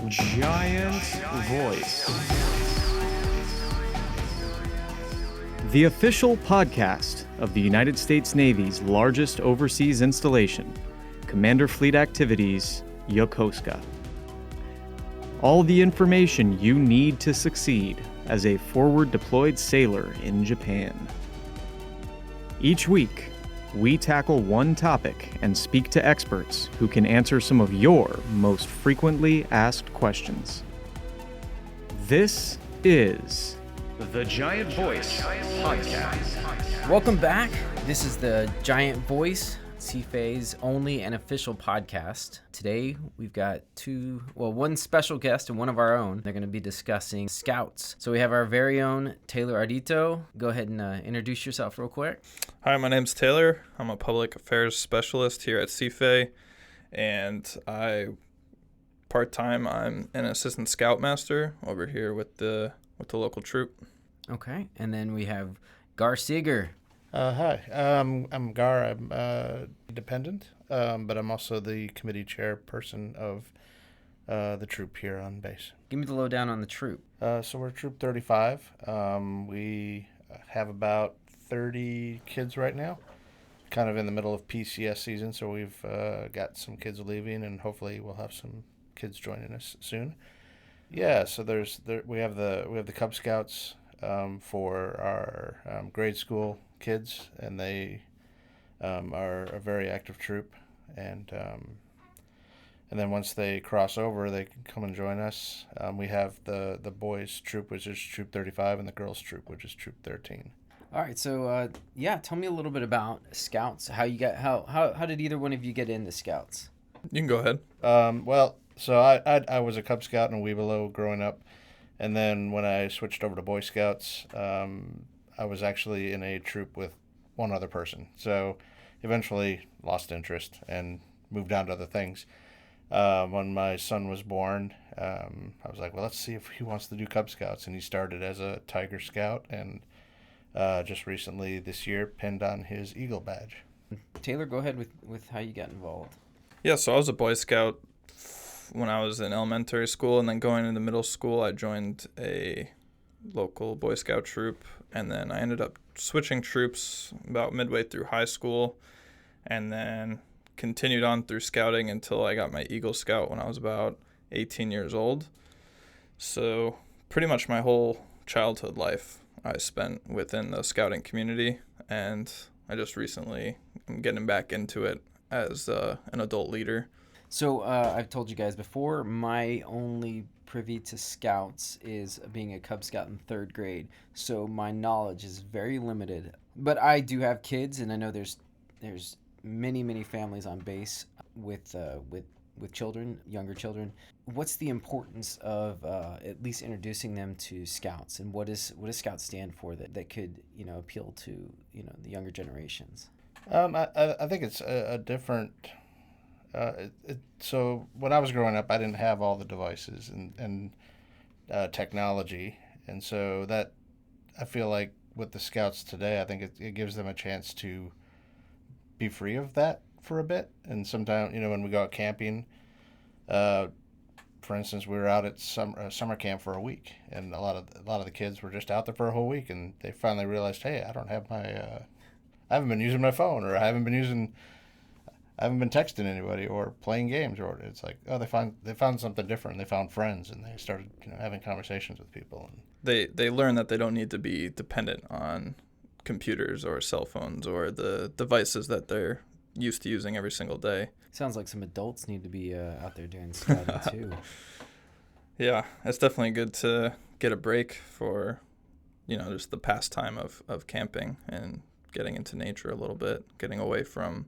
Giant Voice. The official podcast of the United States Navy's largest overseas installation, Commander Fleet Activities, Yokosuka. All the information you need to succeed as a forward deployed sailor in Japan. Each week, we tackle one topic and speak to experts who can answer some of your most frequently asked questions. This is the Giant Voice Podcast. Welcome back. This is the Giant Voice, CFAY's only and official podcast. Today, we've got one special guest and one of our own. They're going to be discussing Scouts. So we have our very own Taylor Ardito. Go ahead and introduce yourself real quick. Hi, my name's Taylor. I'm a public affairs specialist here at CFAY, and part-time, I'm an assistant scoutmaster over here with the local troop. Okay, and then we have Gar Seeger. Hi, I'm Gar. I'm dependent, but I'm also the committee chairperson of the troop here on base. Give me the lowdown on the troop. So we're Troop 35. We have about 30 kids right now, kind of in the middle of PCS season, so we've got some kids leaving, and hopefully we'll have some kids joining us soon. Yeah, so we have the Cub Scouts for our grade school kids, and they are a very active troop, and then once they cross over, they can come and join us. We have the boys troop, which is Troop 35, and the girls troop, which is Troop 13. All right, so tell me a little bit about Scouts. How did either one of you get into Scouts? You can go ahead. So I was a Cub Scout in Weebelo growing up, and then when I switched over to Boy Scouts, I was actually in a troop with one other person. So eventually lost interest and moved on to other things. When my son was born, I was like, well, let's see if he wants to do Cub Scouts. And he started as a Tiger Scout, and just recently this year pinned on his Eagle badge. Taylor, go ahead with how you got involved. Yeah, so I was a Boy Scout when I was in elementary school, and then going into middle school, I joined a local Boy Scout troop, and then I ended up switching troops about midway through high school, and then continued on through scouting until I got my Eagle Scout when I was about 18 years old. So pretty much my whole childhood life I spent within the scouting community, and I just recently am getting back into it as an adult leader. So I've told you guys before, my only privy to Scouts is being a Cub Scout in third grade. So my knowledge is very limited. But I do have kids, and I know there's many families on base with children, younger children. What's the importance of at least introducing them to Scouts, and what does Scouts stand for that could appeal to the younger generations? I think it's a different. So when I was growing up, I didn't have all the devices and technology, and so that I feel like with the Scouts today, I think it gives them a chance to be free of that for a bit. And sometimes, when we go out camping, for instance, we were out at summer camp for a week, and a lot of the kids were just out there for a whole week, and they finally realized, hey, I haven't been using my phone, or I haven't been texting anybody or playing games, or it's like, oh, they found something different. They found friends, and they started having conversations with people. And They learn that they don't need to be dependent on computers or cell phones or the devices that they're used to using every single day. Sounds like some adults need to be out there doing scouting too. Yeah, it's definitely good to get a break for, just the pastime of camping and getting into nature a little bit, getting away from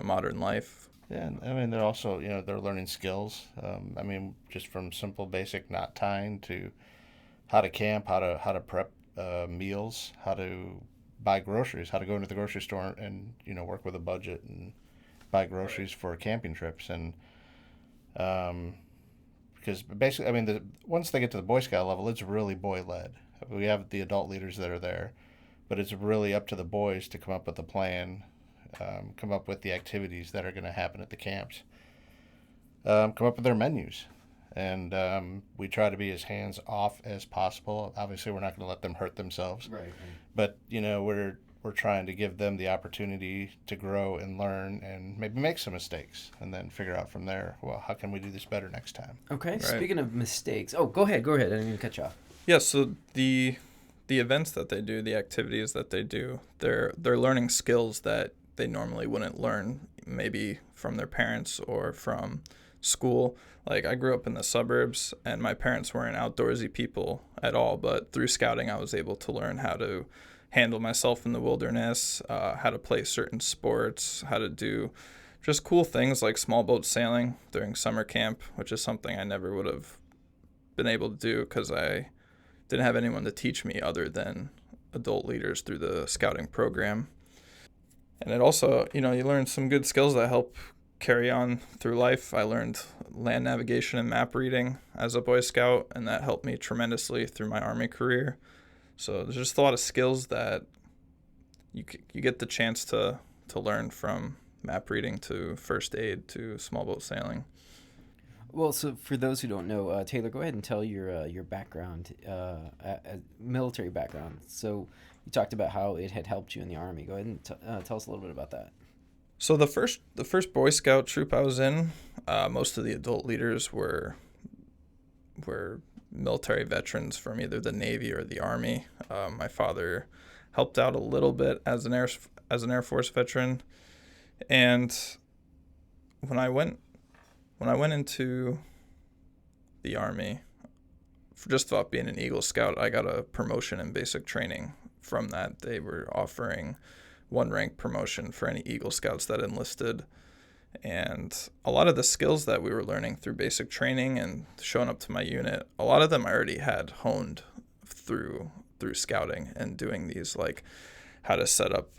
modern life. Yeah, and they're also, they're learning skills. Just from simple basic knot tying to how to camp, how to prep meals, how to buy groceries, how to go into the grocery store and, work with a budget and buy groceries for camping trips. And because basically, once they get to the Boy Scout level, it's really boy-led. We have the adult leaders that are there, but it's really up to the boys to come up with a plan, come up with the activities that are going to happen at the camps, come up with their menus, And we try to be as hands off as possible. Obviously, we're not going to let them hurt themselves. Right. But we're trying to give them the opportunity to grow and learn and maybe make some mistakes and then figure out from there, well, how can we do this better next time? Okay. Right. Speaking of mistakes. Oh, go ahead. I didn't even cut you off. Yeah, so the events that they do, the activities that they do, they're learning skills that they normally wouldn't learn maybe from their parents or from school. Like, I grew up in the suburbs and my parents weren't outdoorsy people at all, but through scouting I was able to learn how to handle myself in the wilderness, how to play certain sports, how to do just cool things like small boat sailing during summer camp, which is something I never would have been able to do because I didn't have anyone to teach me other than adult leaders through the scouting program. And it also, you learn some good skills that help carry on through life. I learned land navigation and map reading as a Boy Scout, and that helped me tremendously through my Army career. So there's just a lot of skills that you get the chance to learn, from map reading to first aid to small boat sailing. Well, so for those who don't know, Taylor, go ahead and tell your background, military background. So you talked about how it had helped you in the Army. Go ahead and tell us a little bit about that. So the first Boy Scout troop I was in, most of the adult leaders were military veterans from either the Navy or the Army. My father helped out a little bit as an Air Force veteran, and when I went into the Army, for just about being an Eagle Scout, I got a promotion in basic training. From that, they were offering 1 rank promotion for any Eagle Scouts that enlisted. And a lot of the skills that we were learning through basic training and showing up to my unit, a lot of them I already had honed through scouting and doing these, like how to set up,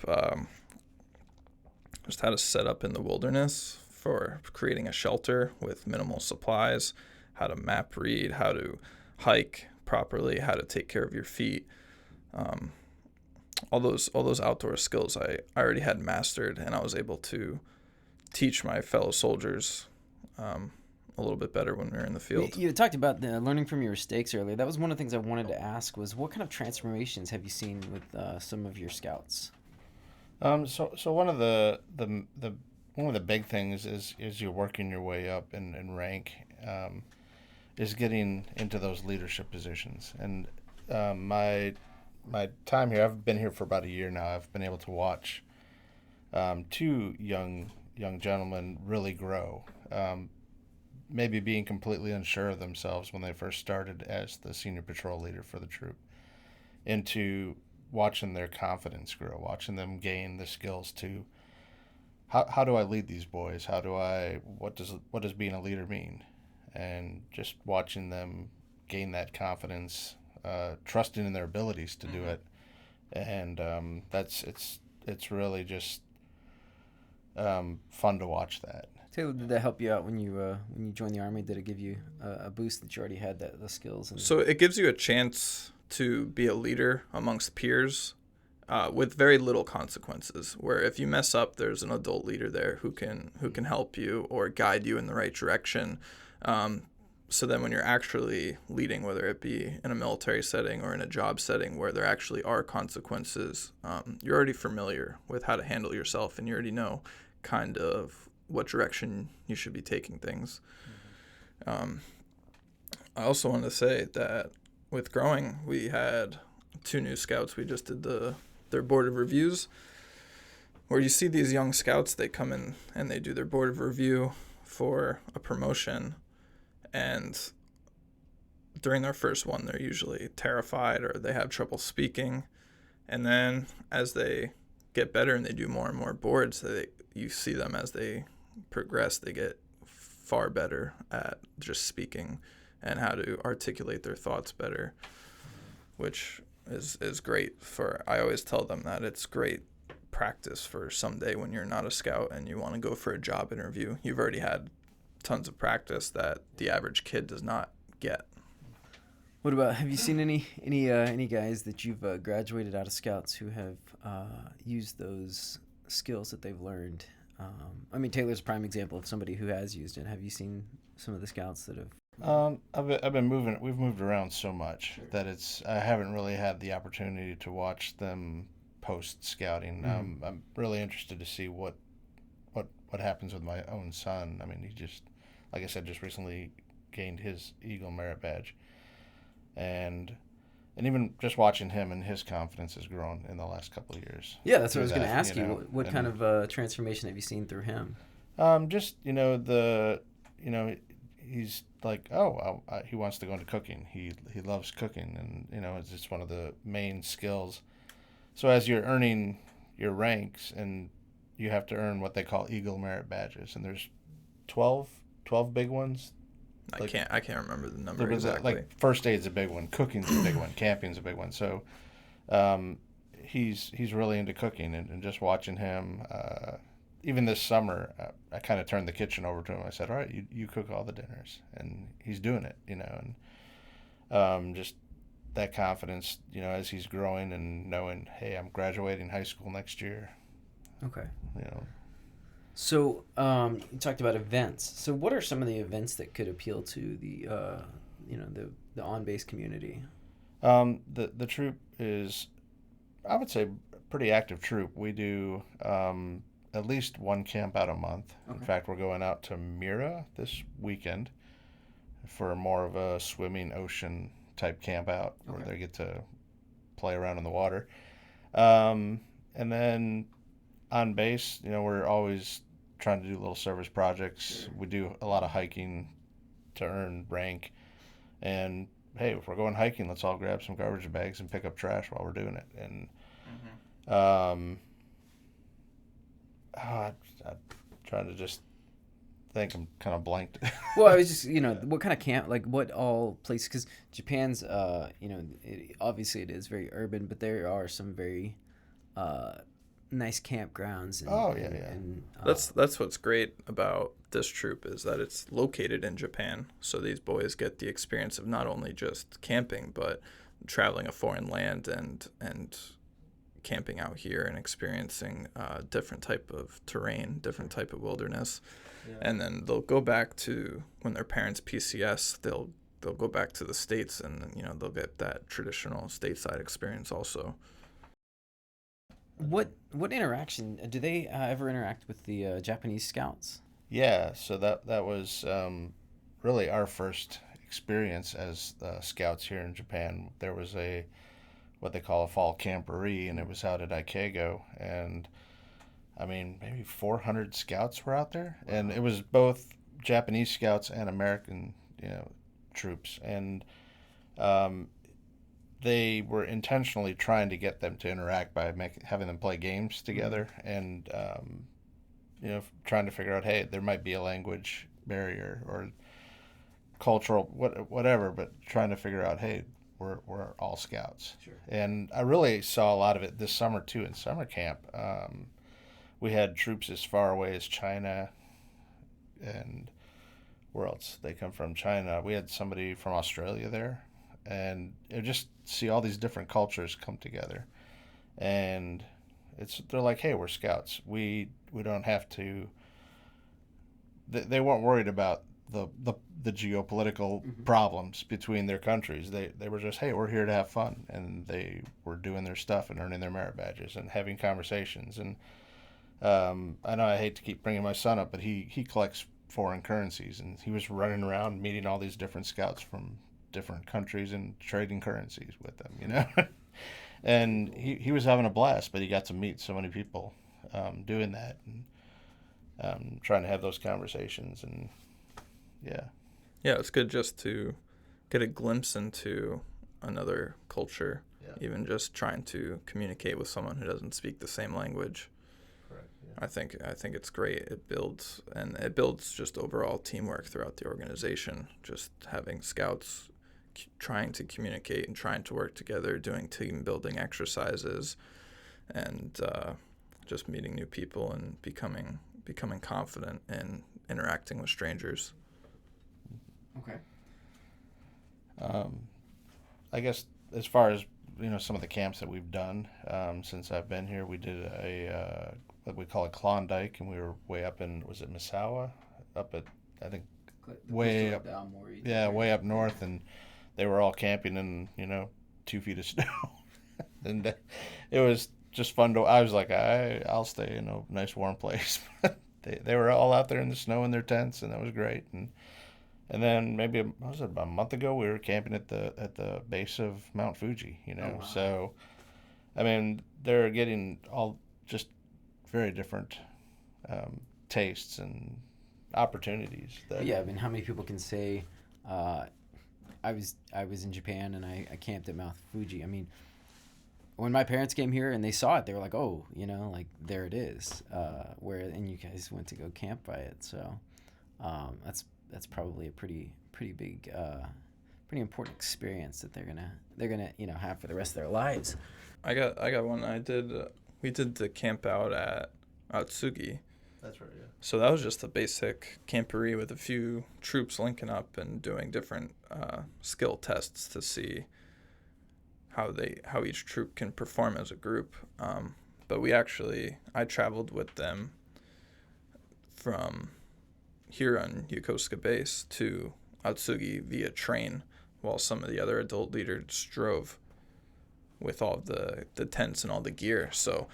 just how to set up in the wilderness for creating a shelter with minimal supplies, how to map read, how to hike properly, how to take care of your feet. All those outdoor skills I already had mastered, and I was able to teach my fellow soldiers a little bit better when we were in the field. You talked about learning from your mistakes earlier. That was one of the things I wanted to ask, was what kind of transformations have you seen with some of your scouts? So one of the big things is you're working your way up in rank, is getting into those leadership positions. And my time here, I've been here for about a year now. I've been able to watch 2 young gentlemen really grow. Maybe being completely unsure of themselves when they first started as the senior patrol leader for the troop, into watching their confidence grow, watching them gain the skills to how do I lead these boys? What does being a leader mean? And just watching them gain that confidence, trusting in their abilities to do it, and it's really just fun to watch that. Taylor, did that help you out when you joined the Army? Did it give you a boost that you already had the skills? So it gives you a chance to be a leader amongst peers with very little consequences, where if you mess up, there's an adult leader there who can help you or guide you in the right direction. So then when you're actually leading, whether it be in a military setting or in a job setting where there actually are consequences, you're already familiar with how to handle yourself, and you already know kind of what direction you should be taking things. I also wanted to say that with growing, we had 2 new scouts. We just did their board of reviews, where you see these young scouts, they come in and they do their board of review for a promotion, and during their first one, they're usually terrified or they have trouble speaking. And then as they get better and they do more and more boards, you see them as they progress, they get far better at just speaking and how to articulate their thoughts better, which is great I always tell them that it's great practice for someday when you're not a scout and you want to go for a job interview. You've already had tons of practice that the average kid does not get. What about, have you seen any guys that you've graduated out of scouts who have used those skills that they've learned? I mean, Taylor's a prime example of somebody who has used it. Have you seen some of the scouts that have? I've been moving. We've moved around so much that I haven't really had the opportunity to watch them post scouting. I'm really interested to see what happens with my own son. I mean, he just, like I said, just recently gained his Eagle Merit Badge, and even just watching him and his confidence has grown in the last couple of years. Yeah, that's what I was through going to that, ask you. know, What and kind of transformation have you seen through him? Just he's like, oh, he wants to go into cooking. He loves cooking, and it's just one of the main skills. So as you're earning your ranks, and you have to earn what they call Eagle Merit Badges, and there's 12 big ones. I can't remember the number exactly. Like first aid's a big one, cooking's a big one, camping's a big one. So he's really into cooking, and just watching him. Even this summer, I kind of turned the kitchen over to him. I said, all right, you cook all the dinners. And he's doing it, and just that confidence, as he's growing and knowing, hey, I'm graduating high school next year. Okay. So you talked about events. So what are some of the events that could appeal to the on-base community? The troop is, I would say, a pretty active troop. We do at least one camp out a month. Okay. In fact, we're going out to Mira this weekend for more of a swimming ocean type camp out where they get to play around in the water. And then on base, we're always trying to do little service projects. Sure. We do a lot of hiking to earn rank. And hey, if we're going hiking, let's all grab some garbage bags and pick up trash while we're doing it. And I'm trying to just think. I'm kind of blanked. Well, I was just, what kind of camp, like what all places, because Japan's, obviously it is very urban, but there are some very nice campgrounds. And, that's what's great about this troop is that it's located in Japan. So these boys get the experience of not only just camping, but traveling a foreign land and camping out here and experiencing different type of terrain, different type of wilderness. Yeah. And then they'll go back to when their parents PCS, they'll go back to the States, and they'll get that traditional stateside experience also. What interaction do they ever interact with the Japanese scouts? Yeah, so that was really our first experience as scouts here in Japan. There was what they call a fall camporee, and it was out at Ikego, and I mean maybe 400 scouts were out there. Wow. And it was both Japanese scouts and American troops, and they were intentionally trying to get them to interact by having them play games together, and trying to figure out, hey, there might be a language barrier or cultural whatever, but trying to figure out, hey, we're all scouts. Sure. And I really saw a lot of it this summer too in summer camp. We had troops as far away as China, and where else they come from? China. We had somebody from Australia there, and just see all these different cultures come together, and they're like, hey, we're scouts. We don't have to. They weren't worried about the geopolitical problems between their countries. They were just, hey, we're here to have fun, and they were doing their stuff and earning their merit badges and having conversations. And I know I hate to keep bringing my son up, but he collects foreign currencies, and he was running around meeting all these different scouts from different countries and trading currencies with them, and he was having a blast. But he got to meet so many people doing that, and trying to have those conversations. And yeah, it's good just to get a glimpse into another culture. Even just trying to communicate with someone who doesn't speak the same language. Correct. Yeah. I think it's great. It builds just overall teamwork throughout the organization. Just having scouts trying to communicate and trying to work together, doing team building exercises, and just meeting new people and becoming confident in interacting with strangers. Okay. I guess as far as some of the camps that we've done since I've been here, we did what we call a Klondike, and we were way up in, was it Misawa? Up at, I think, way up, way up north, and they were all camping in 2 feet of snow, and it was just fun to. I was like, I'll stay in a nice warm place. They were all out there in the snow in their tents, and that was great. And then maybe about a month ago, we were camping at the base of Mount Fuji. Oh, wow. So I mean, they're getting all just very different tastes and opportunities. Yeah, I mean, how many people can say, I was in Japan and I camped at Mount Fuji. I mean, when my parents came here and they saw it, they were like, oh, like there it is. And you guys went to go camp by it. So that's probably a pretty big, pretty important experience that they're gonna have for the rest of their lives. I got one. We did the camp out at Atsugi. That's right, yeah. So that was just a basic camporee with a few troops linking up and doing different skill tests to see how each troop can perform as a group. But I traveled with them from here on Yokosuka base to Atsugi via train, while some of the other adult leaders drove with all the tents and all the gear. So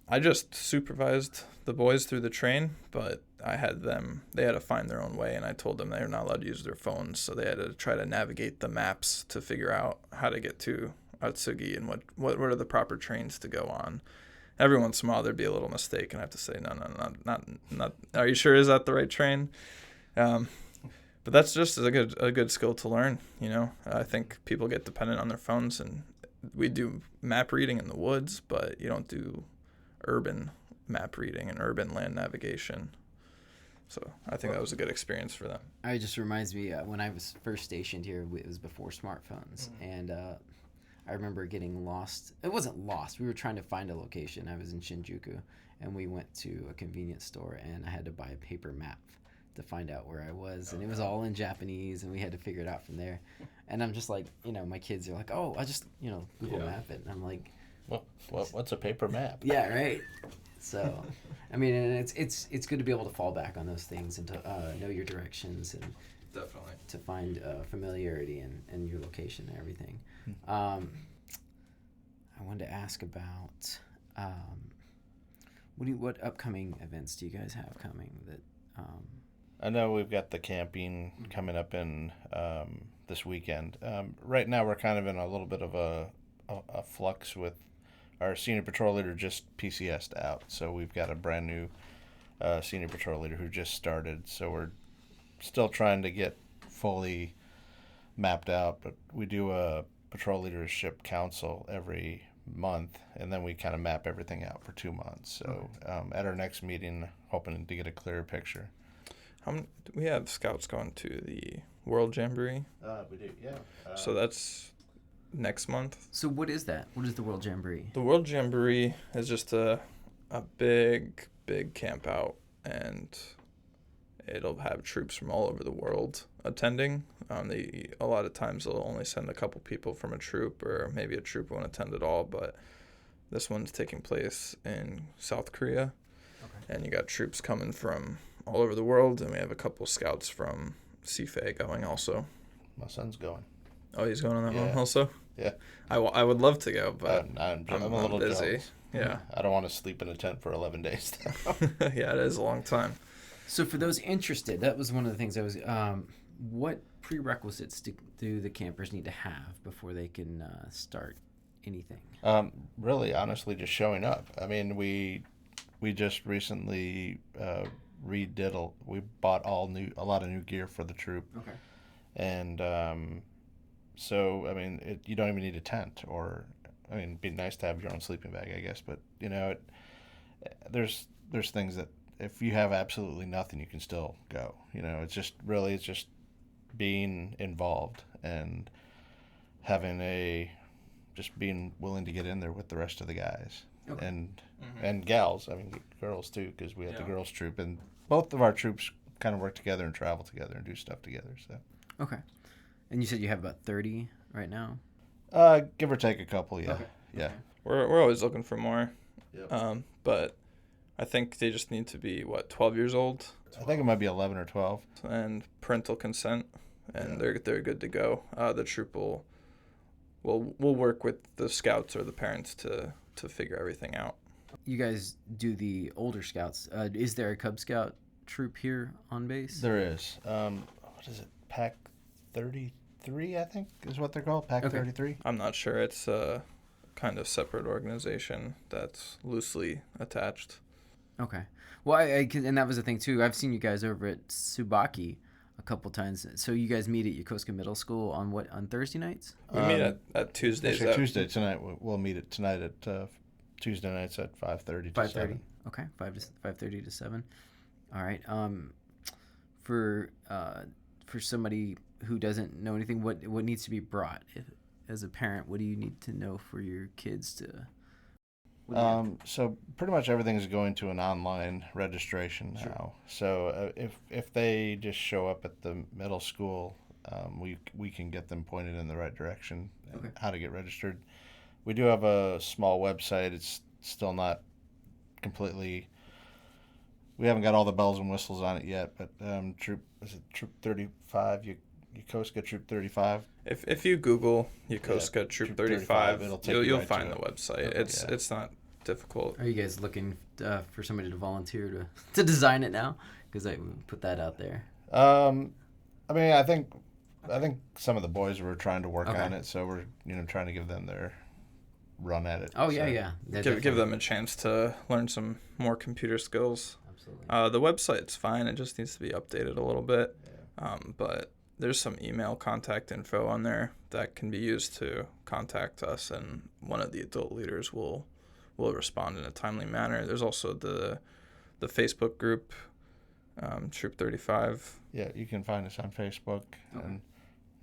I just supervised the boys through the train, but they had to find their own way, and I told them they were not allowed to use their phones, so they had to try to navigate the maps to figure out how to get to Atsugi and what are the proper trains to go on. Every once in a while there'd be a little mistake, and I have to say, no, not. Are you sure is that the right train? But that's just a good skill to learn. I think people get dependent on their phones, and we do map reading in the woods, but you don't do urban map reading and urban land navigation. So I think that was a good experience for them. It just reminds me when I was first stationed here, it was before smartphones, and I remember getting lost. It wasn't lost. We were trying to find a location. I was in Shinjuku, and we went to a convenience store, and I had to buy a paper map to find out where I was, and it was all in Japanese, and we had to figure it out from there. And I'm just like, my kids are like, oh, I just, Google Map it. And I'm like, what's a paper map? Yeah, right. So, I mean, and it's good to be able to fall back on those things and to know your directions and definitely to find familiarity and your location and everything. I wanted to ask about what upcoming events do you guys have coming that? I know we've got the camping coming up in this weekend. Right now, we're kind of in a little bit of a flux with our senior patrol leader just PCS'd out. So we've got a brand new senior patrol leader who just started. So we're still trying to get fully mapped out. But we do a patrol leadership council every month, and then we kind of map everything out for 2 months. So at our next meeting, hoping to get a clearer picture. We have scouts going to the World Jamboree. We do, yeah. So that's next month. So what is that? What is the World Jamboree? The World Jamboree is just a big camp out, and it'll have troops from all over the world attending. A lot of times they'll only send a couple people from a troop, or maybe a troop won't attend at all, but this one's taking place in South Korea. Okay. And you got troops coming from all over the world, and we have a couple scouts from CFAY going also. My son's going. Oh, he's going on that one also? Yeah. I would love to go, but I'm a little busy. Jealous. Yeah. I don't want to sleep in a tent for 11 days. Yeah, it is a long time. So for those interested, that was one of the things I was... what prerequisites do the campers need to have before they can start anything? Really, honestly, just showing up. I mean, we just recently we bought a lot of new gear for the troop. Okay. And so, I mean, you don't even need a tent, or, I mean, it'd be nice to have your own sleeping bag, I guess. But, there's things that if you have absolutely nothing, you can still go. It's just being involved and just being willing to get in there with the rest of the guys. Okay. And gals, I mean, girls too, because we have the girls troop, and both of our troops kind of work together and travel together and do stuff together. So. Okay. And you said you have about 30 right now? Give or take a couple, yeah. Okay. Yeah. We're always looking for more. Yep. But I think they just need to be 12 years old, I think it might be 11 or 12. and parental consent, and they're good to go. The troop will work with the scouts or the parents to figure everything out. You guys do the older scouts. Is there a Cub Scout troop here on base? There is. What is it? Pack 33, I think, is what they're called. Pack Okay. 33. I'm not sure. It's a kind of separate organization that's loosely attached. Okay. Well, and that was the thing too. I've seen you guys over at Tsubaki a couple times. So you guys meet at Yokosuka Middle School on Thursday nights? We meet at Tuesdays. Actually, Tuesday tonight. We'll meet it tonight at Tuesday nights at 5:30 to 5:30. 7. Okay, 5:30 to 7. All right. For somebody who doesn't know anything, what needs to be brought? As a parent, what do you need to know for your kids to? So pretty much everything is going to an online registration now. So if they just show up at the middle school, we can get them pointed in the right direction and how to get registered. We do have a small website. It's still not completely. We haven't got all the bells and whistles on it yet, but Troop 35, Yokosuka Troop 35. If you Google Yokosuka Troop 35, you'll right find to the it. website. It's not difficult. Are you guys looking for somebody to volunteer to design it now? Because I put that out there. I mean, I think some of the boys were trying to work Okay. on it, so we're trying to give them their run at it. Oh so. yeah. Give them a chance to learn some more computer skills. Absolutely. The website's fine. It just needs to be updated a little bit. But there's some email contact info on there that can be used to contact us, and one of the adult leaders will respond in a timely manner. There's also the Facebook group, Troop 35. Yeah, you can find us on Facebook, and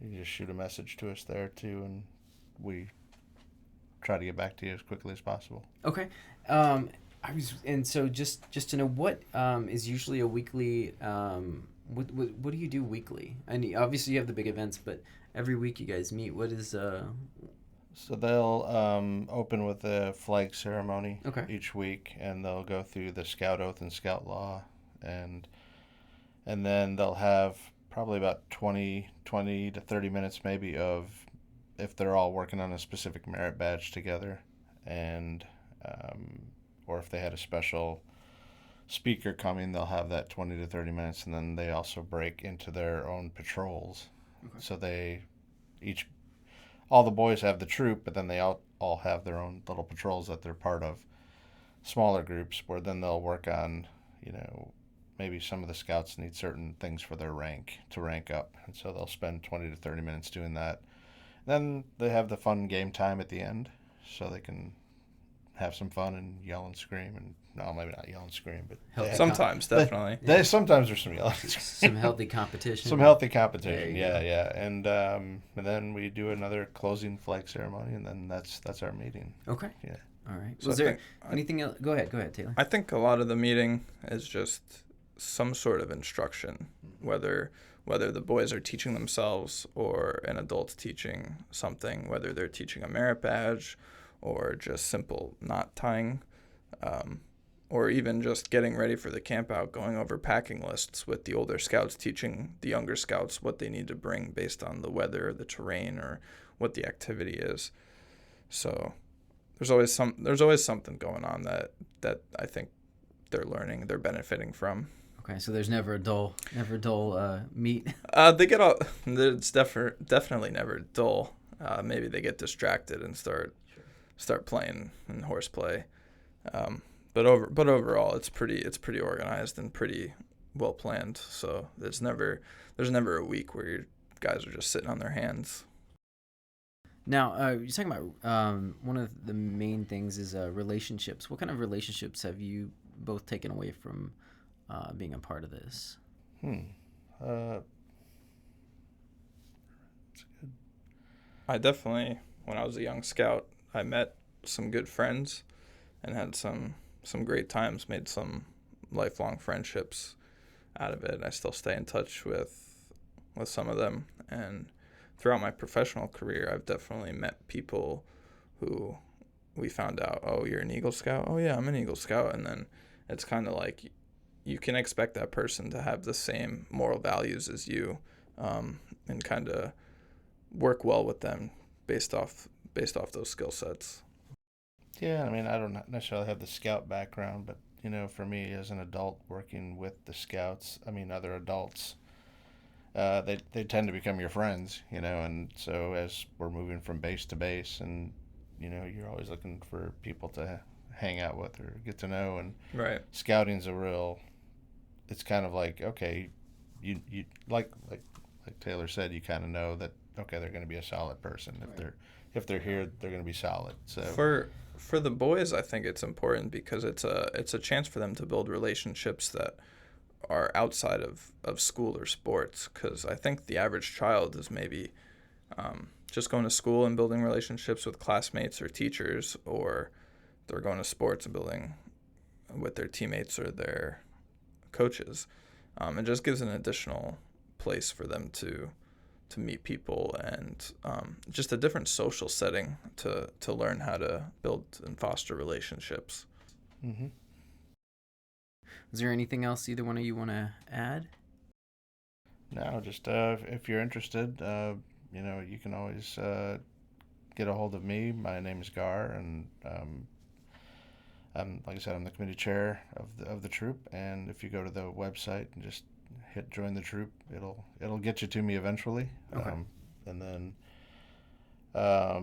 you can just shoot a message to us there too, and we try to get back to you as quickly as possible. Okay. So just to know, what is usually a weekly. What do you do weekly? And obviously you have the big events, but every week you guys meet. What is So they'll open with a flag ceremony each week, and they'll go through the Scout Oath and Scout Law, and then they'll have probably about 20 to 30 minutes maybe of, if they're all working on a specific merit badge together, and or if they had a special speaker coming, they'll have that 20 to 30 minutes, and then they also break into their own patrols. So all the boys have the troop, but then they all have their own little patrols that they're part of, smaller groups, where then they'll work on, maybe some of the scouts need certain things for their rank to rank up, and so they'll spend 20 to 30 minutes doing that. Then they have the fun game time at the end, so they can have some fun and yell and scream, and no, maybe not yell and scream, but Sometimes, definitely. Sometimes there's some yelling. some healthy competition? Some healthy competition, There you yeah. And then we do another closing flag ceremony, and then that's our meeting. Okay. Yeah. All right. So Was there anything else? Go ahead, Taylor. I think a lot of the meeting is just some sort of instruction, whether the boys are teaching themselves or an adult's teaching something, whether they're teaching a merit badge or just simple knot tying, or even just getting ready for the camp out, going over packing lists with the older scouts, teaching the younger scouts what they need to bring based on the weather, the terrain, or what the activity is. So there's always something going on that I think they're learning, they're benefiting from. Okay, so there's never a dull meet. They get all. It's definitely never dull. Maybe they get distracted and start playing in horseplay. But overall, it's pretty organized and pretty well planned. So there's never a week where your guys are just sitting on their hands. Now, you're talking about one of the main things is relationships. What kind of relationships have you both taken away from being a part of this? That's good. I definitely, when I was a young scout, I met some good friends and had some great times, made some lifelong friendships out of it. I still stay in touch with some of them, and throughout my professional career, I've definitely met people who we found out, oh, you're an Eagle Scout? Oh yeah, I'm an Eagle Scout. And then it's kind of like you can expect that person to have the same moral values as you, and kind of work well with them based off those skill sets. Yeah, I mean, I don't necessarily have the scout background, but for me as an adult working with the scouts, I mean, other adults, they tend to become your friends, and so as we're moving from base to base, and you're always looking for people to hang out with or get to know, and Right. Scouting's it's kind of like, okay, you like Taylor said, you kind of know that, okay, they're going to be a solid person. If they're here, they're going to be solid. So for the boys, I think it's important because it's a chance for them to build relationships that are outside of school or sports, because I think the average child is maybe just going to school and building relationships with classmates or teachers, or they're going to sports and building with their teammates or their coaches. It just gives an additional place for them to meet people, and just a different social setting to learn how to build and foster relationships. Mm-hmm. Is there anything else either one of you want to add? No, just if you're interested, you can always get a hold of me. My name is Gar, and I'm, like I said, I'm the committee chair of the troop. And if you go to the website and just hit join the troop, it'll get you to me eventually. Okay. And then I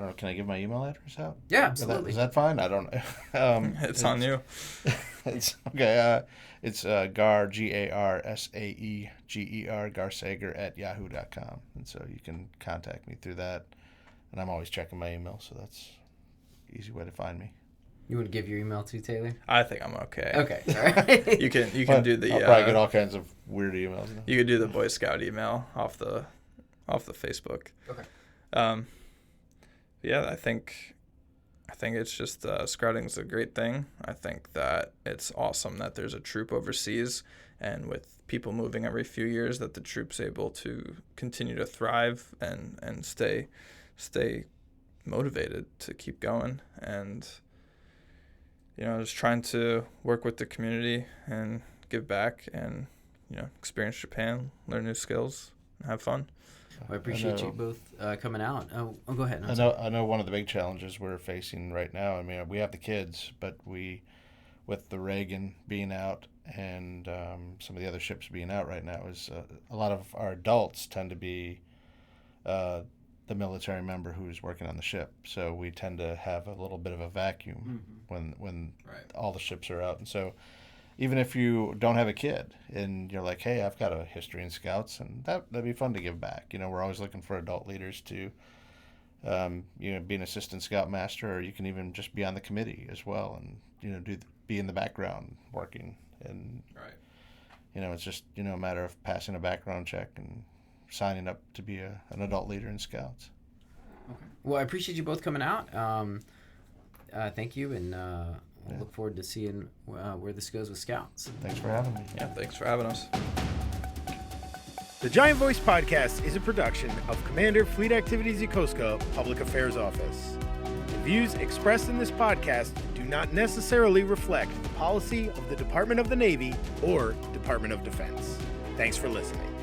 don't know, can I give my email address out? Yeah, absolutely. Is that fine? I don't know. It's on you. It's okay. It's Gar, GARSAEGER, Garsager @yahoo.com. And so you can contact me through that. And I'm always checking my email, so that's an easy way to find me. You want to give your email too, Taylor? I think I'm okay. Okay, all right. You can do the. I'll probably get all kinds of weird emails. You could do the Boy Scout email off the Facebook. Okay. Yeah, I think it's just scouting is a great thing. I think that it's awesome that there's a troop overseas, and with people moving every few years, that the troop's able to continue to thrive and stay motivated to keep going, and just trying to work with the community and give back, and experience Japan, learn new skills, and have fun. Well, I appreciate you both coming out. Oh, go ahead. I know one of the big challenges we're facing right now. I mean, we have the kids, but with the Reagan being out and some of the other ships being out right now, is a lot of our adults tend to be the military member who's working on the ship. So we tend to have a little bit of a vacuum when all the ships are out. And so even if you don't have a kid and you're like, hey, I've got a history in Scouts, and that'd be fun to give back. We're always looking for adult leaders to, be an assistant scout master, or you can even just be on the committee as well, and be in the background working. And it's just a matter of passing a background check and signing up to be an adult leader in Scouts. Okay. Well, I appreciate you both coming out. Thank you, and we'll look forward to seeing where this goes with Scouts. Thanks for having me. Yeah, thanks for having us. The Giant Voice Podcast is a production of Commander Fleet Activities Yokosuka Public Affairs Office. The views expressed in this podcast do not necessarily reflect the policy of the Department of the Navy or Department of Defense. Thanks for listening.